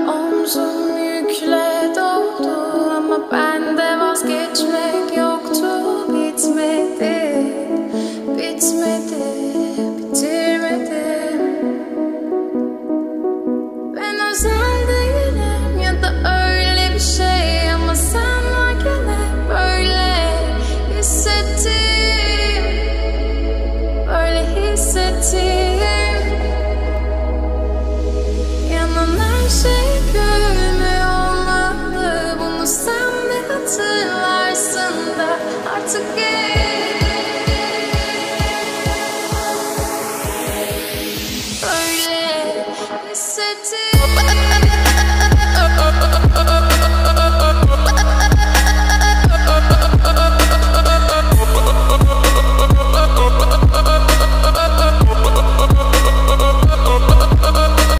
Omzum yükle doldu ama bende vazgeçmek yoktu. Bitmedi, bitmedi, bitirmedim. Ben özel değilim ya da öyle bir şey, ama sen varken hep böyle hissettim, böyle hissettim. Yanan her şey gülmüyor olmalı, bunu sen de hatırlarsın da artık böyle hissettim.